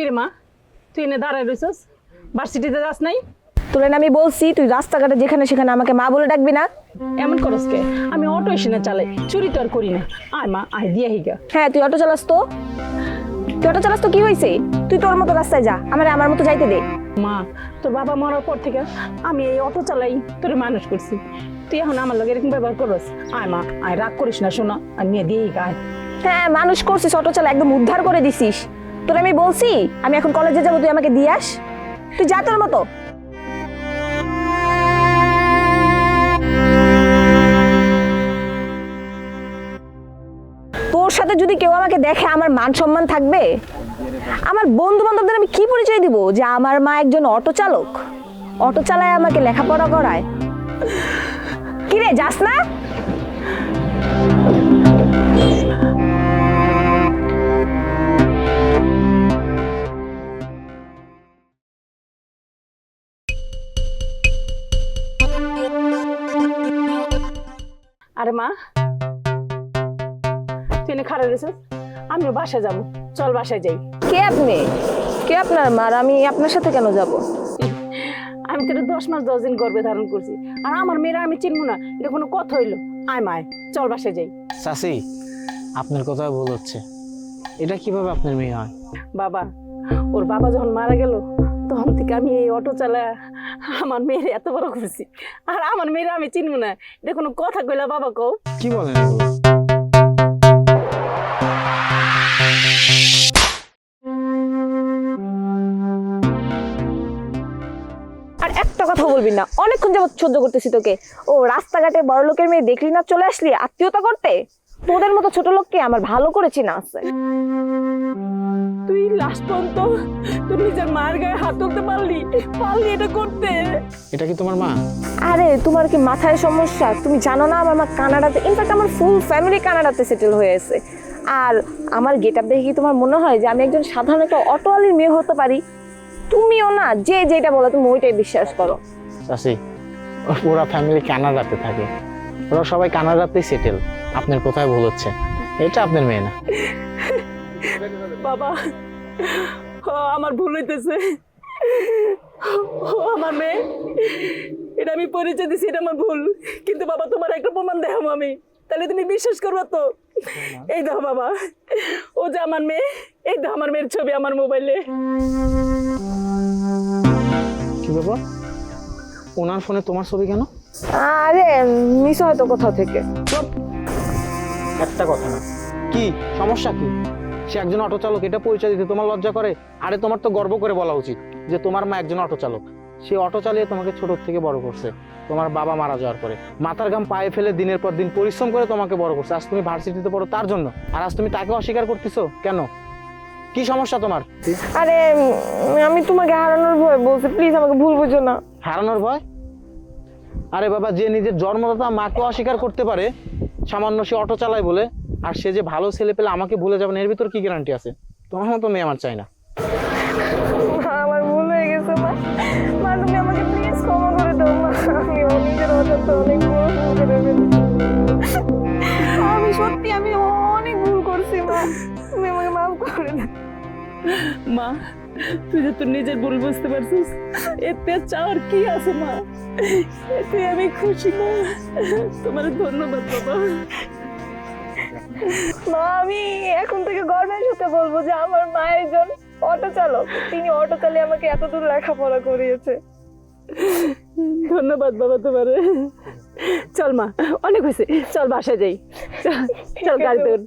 কিরে মা, তুই এনে দাঁড়ায় রইছস, ভার্সিটিতে যাস নাই? তোরে না আমি বলছি তুই রাস্তাঘাটে যেখানে সেখানে আমাকে মা বলে ডাকবি না। এমন করস কে? আমি অটো এসে চালাই, চুরি তো আর করি না। আয় মা, আয় দিয়ে হিগা। হ্যাঁ তুই অটো চালাস তো, কি হয়েছে? তুই তোর মতো রাস্তায় যা, আমার মতো যাইতে দে। মা, তোর বাবা মরার পর থেকে আমি এই অটো চালাই, তোরে মানুষ করছি। তুই এখন আমার লগে এরকম ব্যবহার করস? আয় মা, আয়, রাগ করিস না, শোনা, আর নিয়ে দিয়ে হিগা। আয়। হ্যাঁ মানুষ করছিস, অটো চালা একদম উদ্ধার করে দিছিস। তোর আমি বলছি আমি এখন কলেজে যাবো, তুই আমাকে দিয়ে আস। তুই যা তোর মতো। তোর সাথে যদি কেউ আমাকে দেখে আমার মান সম্মান থাকবে? আমার বন্ধু বান্ধবদের আমি কি পরিচয় দিব যে আমার মা একজন অটো চালক, অটো চালায় আমাকে লেখাপড়া করায়? কি রে, যাস না? আরে মা, তুই এনে খারাপ রয়েছিস, আমিও বাসায় যাবো, চল বাসায় যাই। কে আপনি? কে আপনার মা? আর আমি আপনার সাথে কেন যাব? আমি তোর 10 মাস 10 দিন গর্ভে ধারণ করছি, আর আমার মেয়েরা আমি চিনবো না, এটা কোনো কথা হইলো? আয় মায়, চল বাসায় যাই। চাচি, আপনার কথাই ভুল হচ্ছে। এটা কিভাবে আপনার মেয়ে হয়? বাবা, ওর বাবা যখন মারা গেল তখন থেকে আমি এই অটো চালায় আমার মেয়ের এত বড় করছি, আর আমার মেয়েরা আমি চিনবো না, এটা কোনো কথা কইলা বাবা? কও। কি বলেন এগুলো? আর একটা কথা বলবি না, অনেকক্ষণ যাবত সহ্য করতেছি তোকে। ও রাস্তাঘাটে বড় লোকের মেয়ে দেখলি না চলে আসলি আত্মীয়তা করতে? তোদের মতো ছোট লোককে আমার ভালো করে চিনা আছে। তুই লাস্ট পর্যন্ত তুই নিজের মায়ের গায়ে হাত তুলতে পারলি এটা করতে? এটা কি তোমার মা? আরে তোমার কি মাথায় সমস্যা? তুমি জানো না আমার মা কানাডাতে, ইনফ্যাক্ট আমার ফুল ফ্যামিলি কানাডাতে সেটেল হয়েছে। আর আমার গেট আপ দেখে কি তোমার মনে হয় যে আমি একজন সাধারণ একটা অটোওয়ালির মেয়ে হতে পারি? তুমিও না যে যেটা বলো তুমি ওইটাই বিশ্বাস করো। চাচি, ওর পুরা ফ্যামিলি কানাডাতে থাকে, ওরা সবাই কানাডাতেই সেটেল। আপনার কোথায় ভুল হচ্ছে, এটা আপনার মেয়ে না। বাবা, আমার ভুল হইতেছে, আমার মেয়ে, এটা আমি পরিচয় দিছি, এটা আমার ভুল। কিন্তু বাবা, তোমার একটা প্রমাণ দেখাবো আমি, তাহলে তুমি বিশ্বাস করবে তো? এই দেখো বাবা, ও যে আমার মেয়ে, এই দেখো আমার মেয়ের ছবি আমার মোবাইলে। কি ব্যাপার, ওনার ফোনে তোমার ছবি কেন? আরে মিস হয়তো কোথাও থেকে। একটা কথা না, কি সমস্যা কি? সে একজন অটো চালক, এটা পরিচয় দিতে তোমার লজ্জা করে? আরে তোমার তো গর্ব করে বলা উচিত যে তোমার মা একজন অটো চালক। সে অটো চালিয়ে তোমাকে ছোট থেকে বড় করছে, তোমার বাবা মারা যাওয়ার পরে মাথার ঘাম পায়ে ফেলে দিনের পর দিন পরিশ্রম করে তোমাকে বড় করছে। আজ তুমি ভার্সিটিতে পড়ো তার জন্য, আর আজ তুমি তাকে অস্বীকার করতেছো কেন? কি সমস্যা তোমার? আরে আমি তোমাকে হারানোর ভয় বলছি, প্লিজ আমাকে ভুল বুঝো না। হারানোর ভয়? আরে বাবা, যে নিজের জন্মদাতা মাকে অস্বীকার করতে পারে সামান্য সে অটো চালায় বলে, আর সে যে ভালো ছেলে পেলে আমাকে ভুলে যাবেন এর ভিতর কি গ্যারান্টি আছে? তোমার মতো মেয়ে আমার চাই না। আমার ভুল হয়ে গেছে মা, মা তুমি আমাকে প্লিজ ক্ষমা করে দাও মা। আমি নিজের অজান্তে অনেক বড় ভুল করে ফেলেছি। আমি সত্যি আমি অনেক ভুল করছি মা, তুমি আমাকে মাফ করে দাও। মা, তুই যে তোর নিজের ভুল বুঝতে পারছিস, এতে চাওয়ার কি আছে মা? এতে আমি খুশি মা, তোমার ধন্যবাদ বাবা। মা আমি এখন থেকে গর্বের সাথে বলবো যে আমার মা একজন অটো চালক, তিনি অটো চালিয়ে আমাকে এতদূর লেখাপড়া করিয়েছে। ধন্যবাদ বাবা তোমারে। চল মা, অনেক হয়েছে, চল বাসায় যাই, চল চল গাড়িতে উঠ।